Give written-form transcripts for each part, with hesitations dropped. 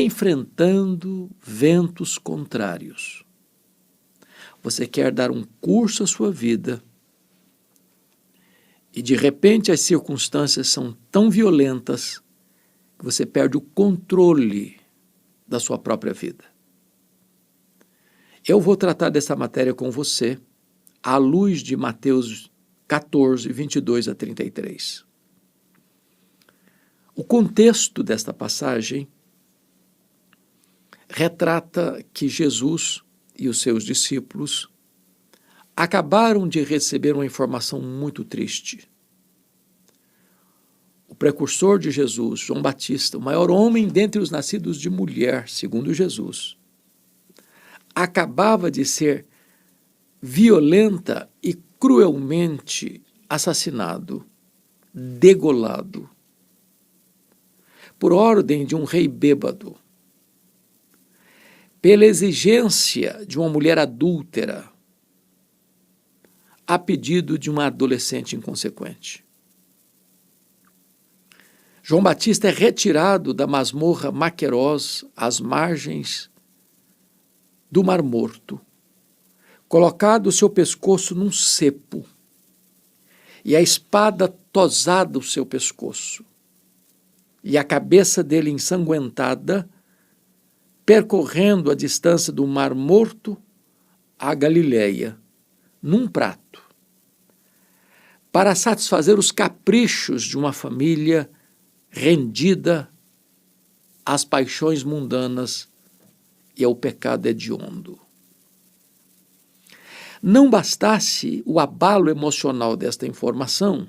enfrentando ventos contrários. Você quer dar um curso à sua vida e de repente as circunstâncias são tão violentas que você perde o controle da sua própria vida. Eu vou tratar dessa matéria com você à luz de Mateus 14, 22 a 33. O contexto desta passagem retrata que Jesus e os seus discípulos acabaram de receber uma informação muito triste. O precursor de Jesus, João Batista, o maior homem dentre os nascidos de mulher, segundo Jesus, acabava de ser violenta e cruelmente assassinado, degolado, por ordem de um rei bêbado, pela exigência de uma mulher adúltera, a pedido de uma adolescente inconsequente. João Batista é retirado da masmorra Maquerós, às margens do Mar Morto, colocado o seu pescoço num cepo e a espada tosada o seu pescoço e a cabeça dele ensanguentada, percorrendo a distância do Mar Morto à Galileia, num prato, para satisfazer os caprichos de uma família rendida às paixões mundanas e ao pecado hediondo. Não bastasse o abalo emocional desta informação,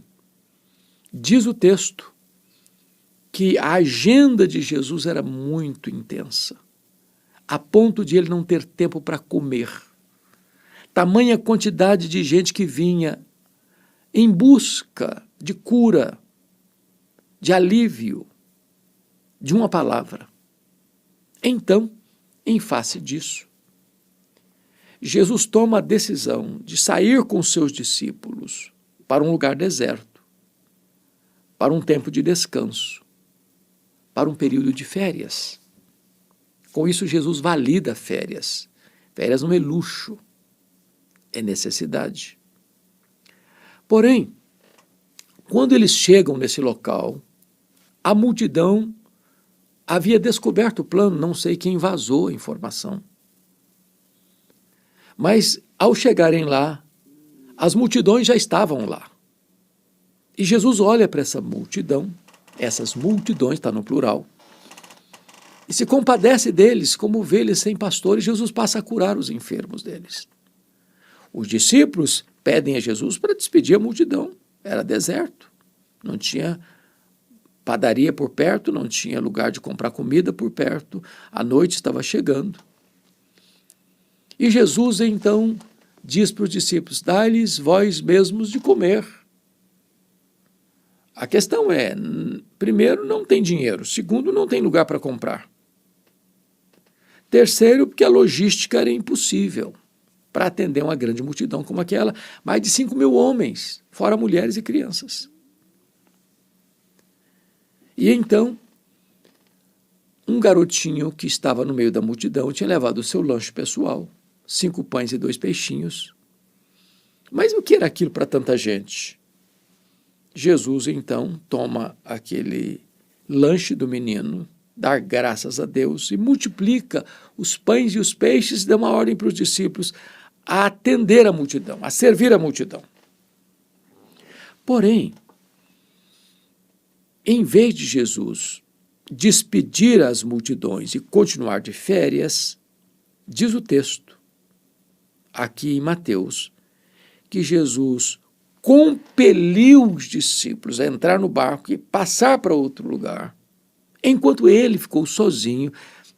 diz o texto que a agenda de Jesus era muito intensa, a ponto de ele não ter tempo para comer. Tamanha quantidade de gente que vinha em busca de cura, de alívio, de uma palavra. Então, em face disso, Jesus toma a decisão de sair com seus discípulos para um lugar deserto, para um tempo de descanso, para um período de férias. Com isso, Jesus valida férias. Férias não é luxo, é necessidade. Porém, quando eles chegam nesse local, a multidão havia descoberto o plano, não sei quem vazou a informação. Mas, ao chegarem lá, as multidões já estavam lá. E Jesus olha para essa multidão, essas multidões, está no plural, e se compadece deles como ovelhas sem pastor, e Jesus passa a curar os enfermos deles. Os discípulos pedem a Jesus para despedir a multidão. Era deserto, não tinha padaria por perto, não tinha lugar de comprar comida por perto, a noite estava chegando. E Jesus, então, diz para os discípulos, dai-lhes vós mesmos de comer. A questão é, primeiro, não tem dinheiro, segundo, não tem lugar para comprar. Terceiro, porque a logística era impossível para atender uma grande multidão como aquela, mais de 5.000 homens, fora mulheres e crianças. E então, um garotinho que estava no meio da multidão tinha levado o seu lanche pessoal, 5 pães e 2 peixinhos. Mas o que era aquilo para tanta gente? Jesus, então, toma aquele lanche do menino, dá graças a Deus e multiplica os pães e os peixes e dá uma ordem para os discípulos a atender a multidão, a servir a multidão. Porém, em vez de Jesus despedir as multidões e continuar de férias, diz o texto, aqui em Mateus, que Jesus compeliu os discípulos a entrar no barco e passar para outro lugar, enquanto ele ficou sozinho,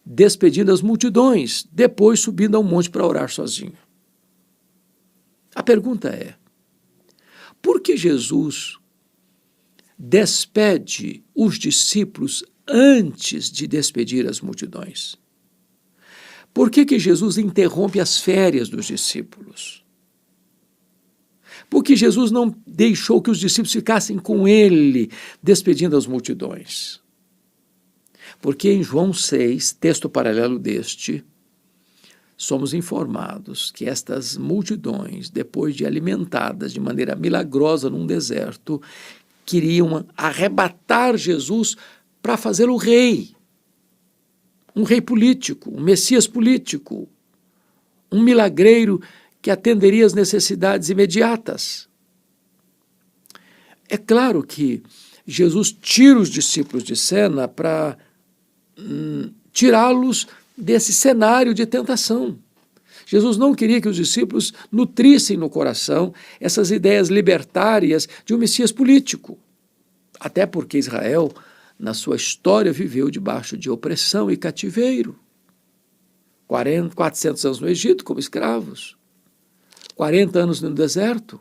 despedindo as multidões, depois subindo ao monte para orar sozinho. A pergunta é, por que Jesus despede os discípulos antes de despedir as multidões? Por que Jesus interrompe as férias dos discípulos? Por que Jesus não deixou que os discípulos ficassem com ele, despedindo as multidões? Porque em João 6, texto paralelo deste, somos informados que estas multidões, depois de alimentadas de maneira milagrosa num deserto, queriam arrebatar Jesus para fazê-lo rei. Um rei político, um Messias político, um milagreiro que atenderia às necessidades imediatas. É claro que Jesus tira os discípulos de cena para tirá-los desse cenário de tentação. Jesus não queria que os discípulos nutrissem no coração essas ideias libertárias de um Messias político. Até porque Israel, na sua história, viveu debaixo de opressão e cativeiro. 400 anos no Egito como escravos, 40 anos no deserto,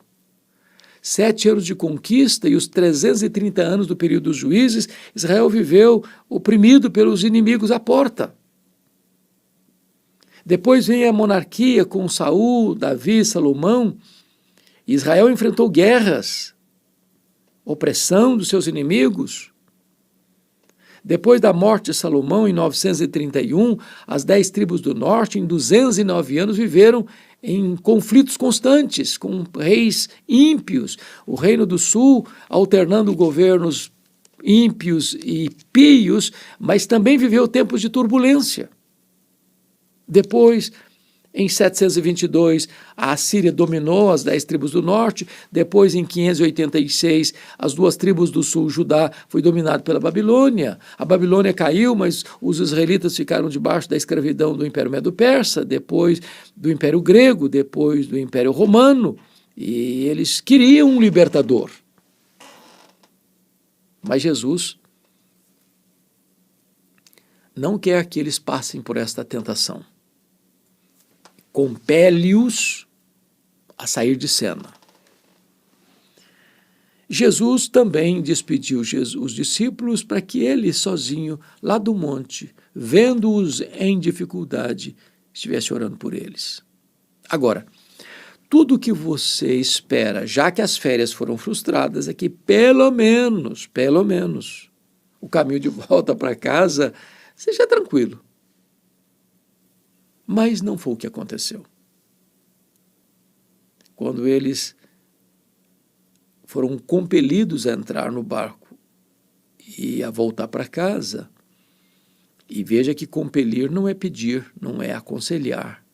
7 anos de conquista e os 330 anos do período dos juízes, Israel viveu oprimido pelos inimigos à porta. Depois vem a monarquia com Saul, Davi, Salomão. Israel enfrentou guerras, opressão dos seus inimigos. Depois da morte de Salomão, em 931, as 10 tribos do norte, em 209 anos, viveram em conflitos constantes com reis ímpios. O Reino do Sul, alternando governos ímpios e pios, mas também viveu tempos de turbulência. Depois, em 722, a Assíria dominou as 10 tribos do norte. Depois, em 586, as 2 tribos do sul, Judá, foi dominado pela Babilônia. A Babilônia caiu, mas os israelitas ficaram debaixo da escravidão do Império Medo-Persa, depois do Império Grego, depois do Império Romano. E eles queriam um libertador. Mas Jesus não quer que eles passem por esta tentação. Compele-os a sair de cena. Jesus também despediu os discípulos para que ele sozinho, lá do monte, vendo-os em dificuldade, estivesse orando por eles. Agora, tudo o que você espera, já que as férias foram frustradas, é que pelo menos, o caminho de volta para casa seja tranquilo. Mas não foi o que aconteceu. Quando eles foram compelidos a entrar no barco e a voltar para casa, e veja que compelir não é pedir, não é aconselhar,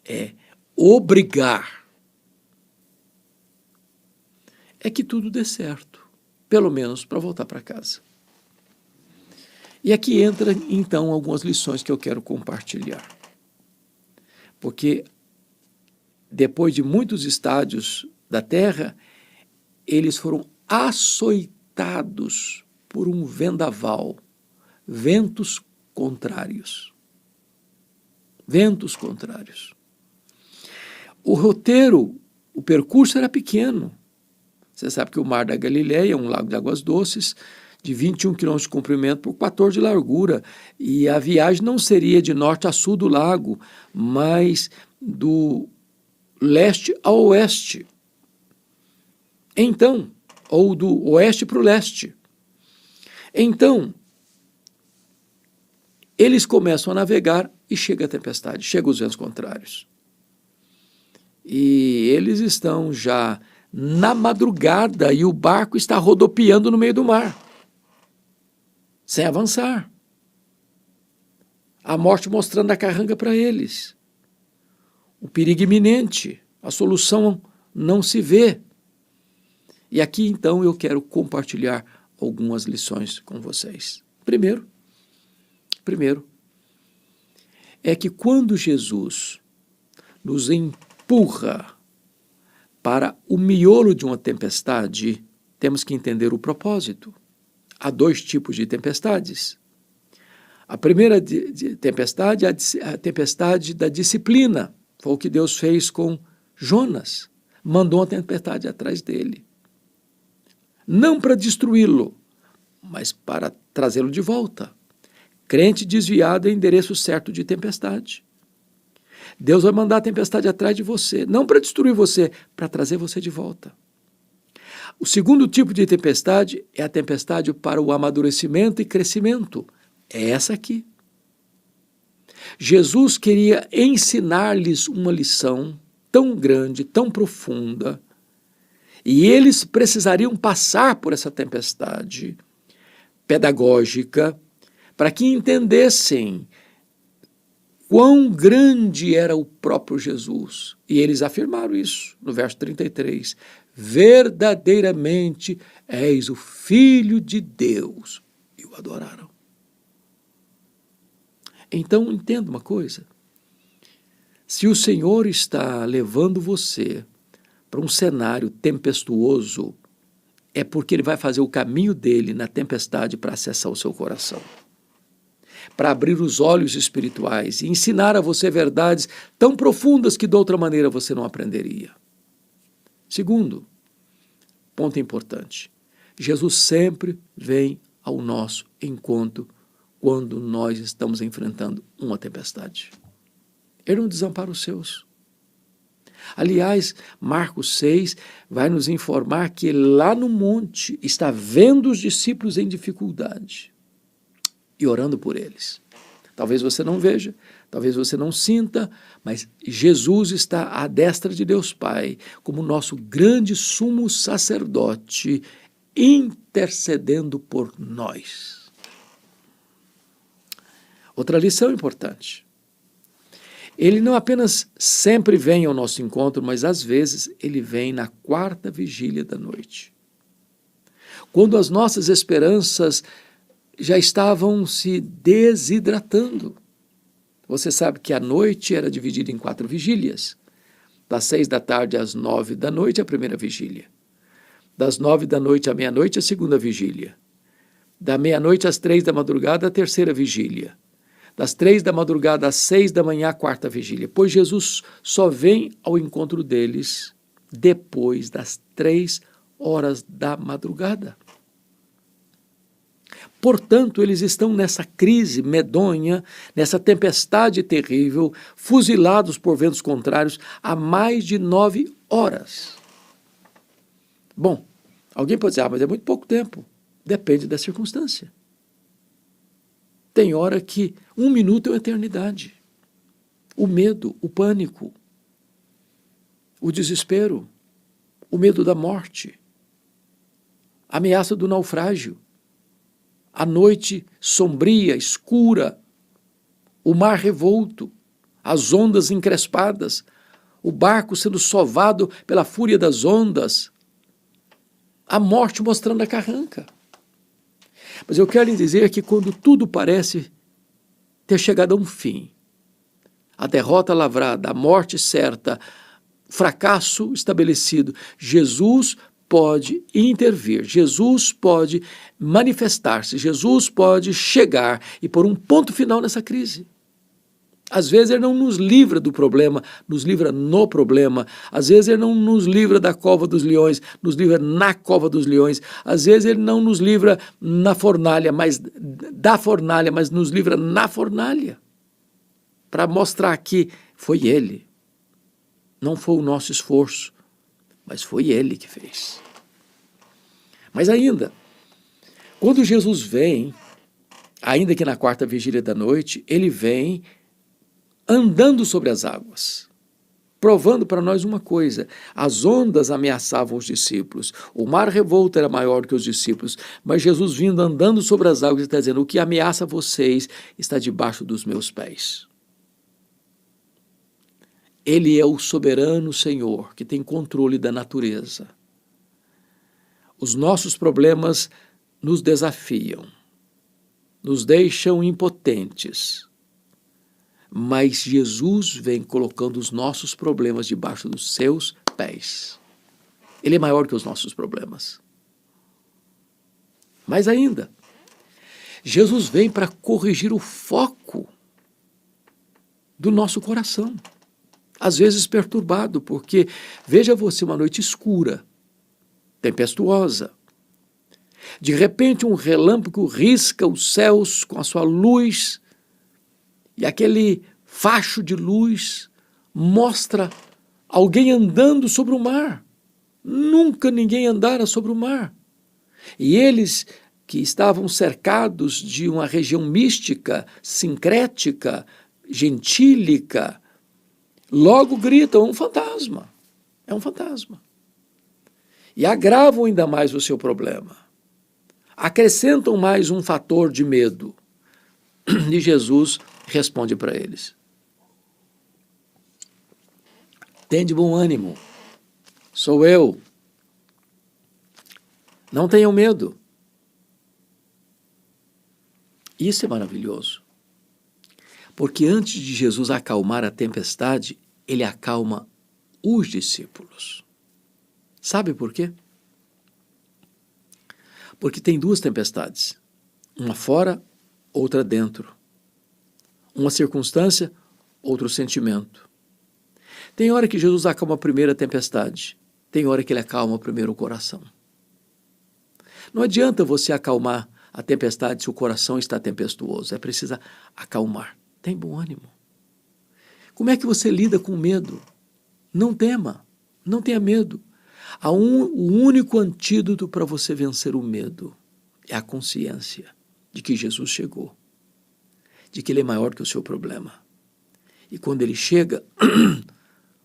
é obrigar. É que tudo dê certo, pelo menos para voltar para casa. E aqui entra, então, algumas lições que eu quero compartilhar. Porque depois de muitos estádios da terra, eles foram açoitados por um vendaval, ventos contrários. Ventos contrários. O roteiro, o percurso era pequeno. Você sabe que o Mar da Galileia é um lago de águas doces, de 21 quilômetros de comprimento por 14 de largura, e a viagem não seria de norte a sul do lago, mas do leste ao oeste. Então, ou do oeste para o leste. Então, eles começam a navegar e chega a tempestade, chegam os ventos contrários. E eles estão já na madrugada e o barco está rodopiando no meio do mar, sem avançar. A morte mostrando a carranga para eles. O perigo iminente, a solução não se vê. E aqui, então, eu quero compartilhar algumas lições com vocês. Primeiro, é que quando Jesus nos empurra para o miolo de uma tempestade, temos que entender o propósito. Há 2 tipos de tempestades. A primeira tempestade é a tempestade da disciplina. Foi o que Deus fez com Jonas. Mandou uma tempestade atrás dele. Não para destruí-lo, mas para trazê-lo de volta. Crente desviado é endereço certo de tempestade. Deus vai mandar a tempestade atrás de você, não para destruir você, para trazer você de volta. O segundo tipo de tempestade é a tempestade para o amadurecimento e crescimento. é essa aqui. Jesus queria ensinar-lhes uma lição tão grande, tão profunda, e eles precisariam passar por essa tempestade pedagógica para que entendessem quão grande era o próprio Jesus. E eles afirmaram isso no verso 33. Verdadeiramente és o Filho de Deus. E o adoraram. Então, entenda uma coisa. Se o Senhor está levando você para um cenário tempestuoso, é porque Ele vai fazer o caminho dele na tempestade para acessar o seu coração, para abrir os olhos espirituais e ensinar a você verdades tão profundas que de outra maneira você não aprenderia. Segundo, ponto importante, Jesus sempre vem ao nosso encontro quando nós estamos enfrentando uma tempestade. Ele não desampara os seus. Aliás, Marcos 6 vai nos informar que ele lá no monte está vendo os discípulos em dificuldade e orando por eles. Talvez você não veja, talvez você não sinta, mas Jesus está à destra de Deus Pai, como nosso grande sumo sacerdote, intercedendo por nós. Outra lição importante. Ele não apenas sempre vem ao nosso encontro, mas às vezes ele vem na quarta vigília da noite. Quando as nossas esperanças já estavam se desidratando. Você sabe que a noite era dividida em 4 vigílias. Das 6 da tarde às 9 da noite, a primeira vigília. Das 9 da noite à meia-noite, a segunda vigília. Da meia-noite às 3 da madrugada, a terceira vigília. Das 3 da madrugada às 6 da manhã, a quarta vigília. Pois Jesus só vem ao encontro deles depois das 3 horas da madrugada. Portanto, eles estão nessa crise medonha, nessa tempestade terrível, fuzilados por ventos contrários há mais de 9 horas. Bom, alguém pode dizer, mas é muito pouco tempo. Depende da circunstância. Tem hora que 1 minuto é uma eternidade. O medo, o pânico, o desespero, o medo da morte, a ameaça do naufrágio, a noite sombria, escura, o mar revolto, as ondas encrespadas, o barco sendo sovado pela fúria das ondas, a morte mostrando a carranca. Mas eu quero lhe dizer que quando tudo parece ter chegado a um fim, a derrota lavrada, a morte certa, o fracasso estabelecido, Jesus pode intervir, Jesus pode manifestar-se, Jesus pode chegar e pôr um ponto final nessa crise. Às vezes ele não nos livra do problema, nos livra no problema. Às vezes ele não nos livra da cova dos leões, nos livra na cova dos leões. Às vezes ele não nos livra na fornalha, mas nos livra na fornalha. Para mostrar que foi ele. Não foi o nosso esforço, mas foi ele que fez. Mas ainda, quando Jesus vem, ainda que na quarta vigília da noite, ele vem andando sobre as águas, provando para nós uma coisa: as ondas ameaçavam os discípulos, o mar revolto era maior que os discípulos, mas Jesus vindo andando sobre as águas está dizendo: o que ameaça vocês está debaixo dos meus pés. Ele é o soberano Senhor que tem controle da natureza. Os nossos problemas nos desafiam, nos deixam impotentes. Mas Jesus vem colocando os nossos problemas debaixo dos seus pés. Ele é maior que os nossos problemas. Mais ainda, Jesus vem para corrigir o foco do nosso coração. Às vezes perturbado, porque veja você uma noite escura, tempestuosa. De repente um relâmpago risca os céus com a sua luz, e aquele facho de luz mostra alguém andando sobre o mar. Nunca ninguém andara sobre o mar. E eles que estavam cercados de uma região mística, sincrética, gentílica, logo gritam: um fantasma, é um fantasma. E agravam ainda mais o seu problema. Acrescentam mais um fator de medo. E Jesus responde para eles: tende bom ânimo, sou eu. Não tenham medo. Isso é maravilhoso. Porque antes de Jesus acalmar a tempestade, ele acalma os discípulos. Sabe por quê? Porque tem duas tempestades. Uma fora, outra dentro. Uma circunstância, outro sentimento. Tem hora que Jesus acalma a primeira tempestade. Tem hora que ele acalma primeiro o coração. Não adianta você acalmar a tempestade se o coração está tempestuoso. É preciso acalmar. Tem bom ânimo. Como é que você lida com medo? Não tema, não tenha medo. O único antídoto para você vencer o medo é a consciência de que Jesus chegou, de que ele é maior que o seu problema. E quando ele chega,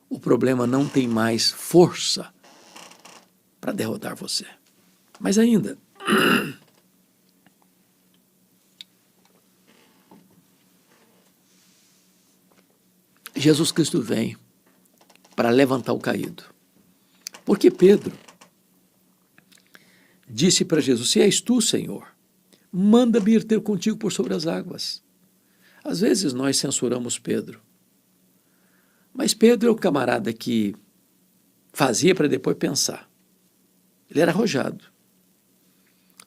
o problema não tem mais força para derrotar você. Mas ainda, Jesus Cristo vem para levantar o caído. Porque Pedro disse para Jesus: se és tu, Senhor, manda-me ir ter contigo por sobre as águas. Às vezes nós censuramos Pedro. Mas Pedro é o camarada que fazia para depois pensar. Ele era arrojado.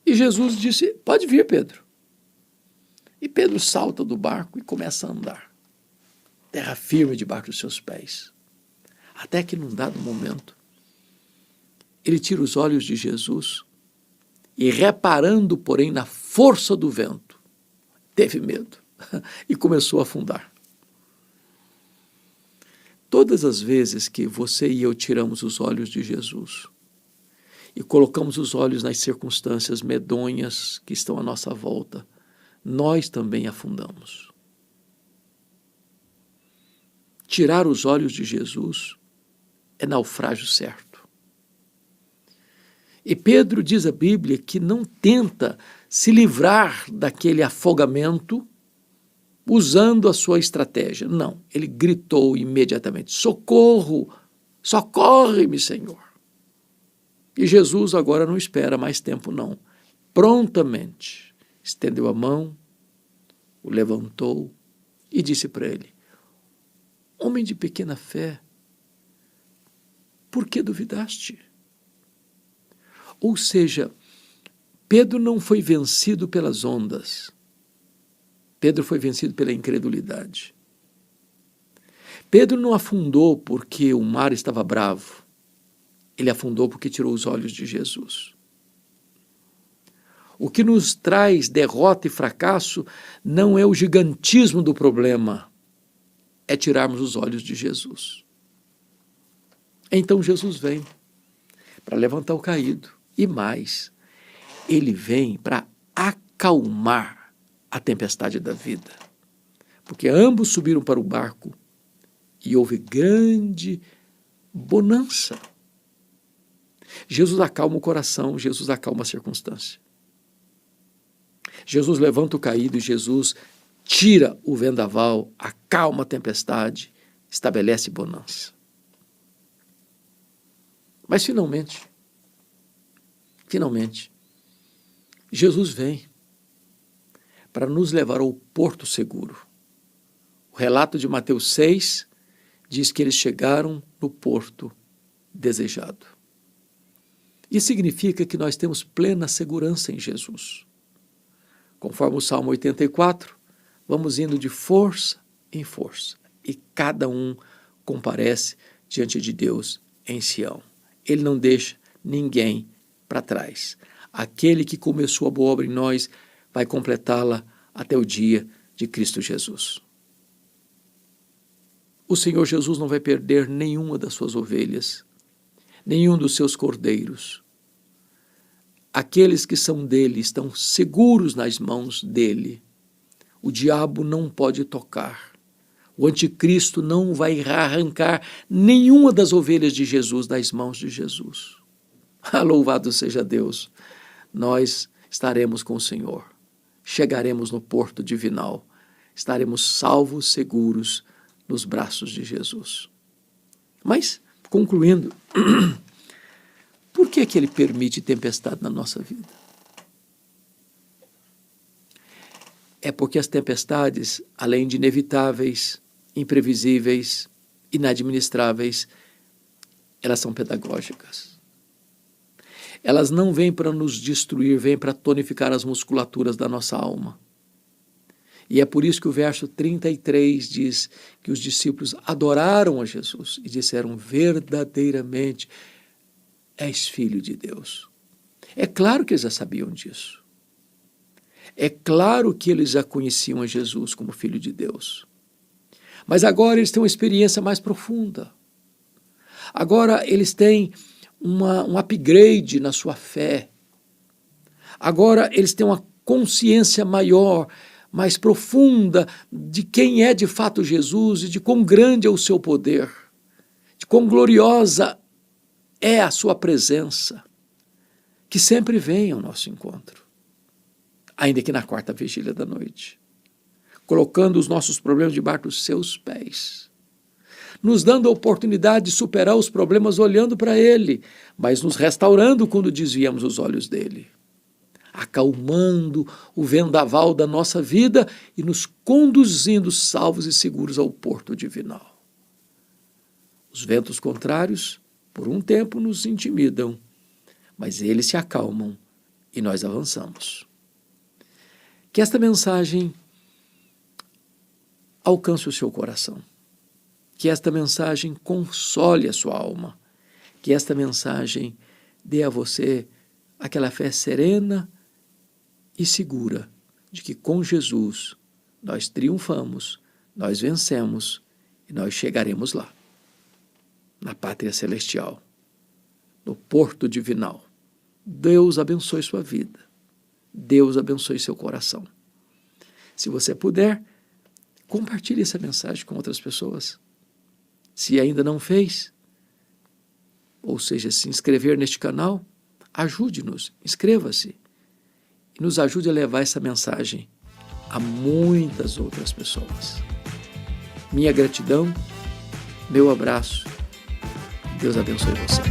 E Jesus disse: pode vir, Pedro. E Pedro salta do barco e começa a andar. Terra firme debaixo dos seus pés. Até que num dado momento, ele tira os olhos de Jesus e, reparando, porém, na força do vento, teve medo e começou a afundar. Todas as vezes que você e eu tiramos os olhos de Jesus e colocamos os olhos nas circunstâncias medonhas que estão à nossa volta, nós também afundamos. Tirar os olhos de Jesus é naufrágio certo. E Pedro, diz a Bíblia, que não tenta se livrar daquele afogamento usando a sua estratégia. Não, ele gritou imediatamente: socorro, socorre-me, Senhor. E Jesus agora não espera mais tempo, não. Prontamente estendeu a mão, o levantou e disse para ele: homem de pequena fé, por que duvidaste? Ou seja, Pedro não foi vencido pelas ondas. Pedro foi vencido pela incredulidade. Pedro não afundou porque o mar estava bravo. Ele afundou porque tirou os olhos de Jesus. O que nos traz derrota e fracasso não é o gigantismo do problema, é tirarmos os olhos de Jesus. Então Jesus vem para levantar o caído. E mais, ele vem para acalmar a tempestade da vida. Porque ambos subiram para o barco e houve grande bonança. Jesus acalma o coração, Jesus acalma a circunstância. Jesus levanta o caído e Jesus tira o vendaval, acalma a tempestade, estabelece bonança. Mas finalmente, Jesus vem para nos levar ao porto seguro. O relato de Mateus 6 diz que eles chegaram no porto desejado. Isso significa que nós temos plena segurança em Jesus. Conforme o Salmo 84, vamos indo de força em força, e cada um comparece diante de Deus em Sião. Ele não deixa ninguém para trás. Aquele que começou a boa obra em nós vai completá-la até o dia de Cristo Jesus. O Senhor Jesus não vai perder nenhuma das suas ovelhas, nenhum dos seus cordeiros. aqueles que são dele estão seguros nas mãos dele. O diabo não pode tocar. O anticristo não vai arrancar nenhuma das ovelhas de Jesus das mãos de Jesus. Louvado seja Deus! Nós estaremos com o Senhor. Chegaremos no porto divinal. Estaremos salvos, seguros nos braços de Jesus. Mas, concluindo, por que ele permite tempestade na nossa vida? É porque as tempestades, além de inevitáveis, imprevisíveis, inadministráveis, elas são pedagógicas. Elas não vêm para nos destruir, vêm para tonificar as musculaturas da nossa alma. E é por isso que o verso 33 diz que os discípulos adoraram a Jesus e disseram: verdadeiramente és filho de Deus. É claro que eles já sabiam disso. É claro que eles já conheciam a Jesus como filho de Deus. Mas agora eles têm uma experiência mais profunda. Agora eles têm um upgrade na sua fé. Agora eles têm uma consciência maior, mais profunda de quem é de fato Jesus e de quão grande é o seu poder, de quão gloriosa é a sua presença, que sempre vem ao nosso encontro, ainda que na quarta vigília da noite, colocando os nossos problemas debaixo dos seus pés, nos dando a oportunidade de superar os problemas olhando para Ele, mas nos restaurando quando desviamos os olhos dele, acalmando o vendaval da nossa vida e nos conduzindo salvos e seguros ao porto divinal. Os ventos contrários, por um tempo, nos intimidam, mas eles se acalmam e nós avançamos. Que esta mensagem alcance o seu coração. Que esta mensagem console a sua alma. Que esta mensagem dê a você aquela fé serena e segura de que com Jesus nós triunfamos, nós vencemos e nós chegaremos lá, na pátria celestial, no porto divinal. Deus abençoe sua vida. Deus abençoe seu coração. Se você puder, compartilhe essa mensagem com outras pessoas. Se ainda não fez, ou seja, se inscrever neste canal, ajude-nos, inscreva-se e nos ajude a levar essa mensagem a muitas outras pessoas. Minha gratidão, meu abraço, Deus abençoe você.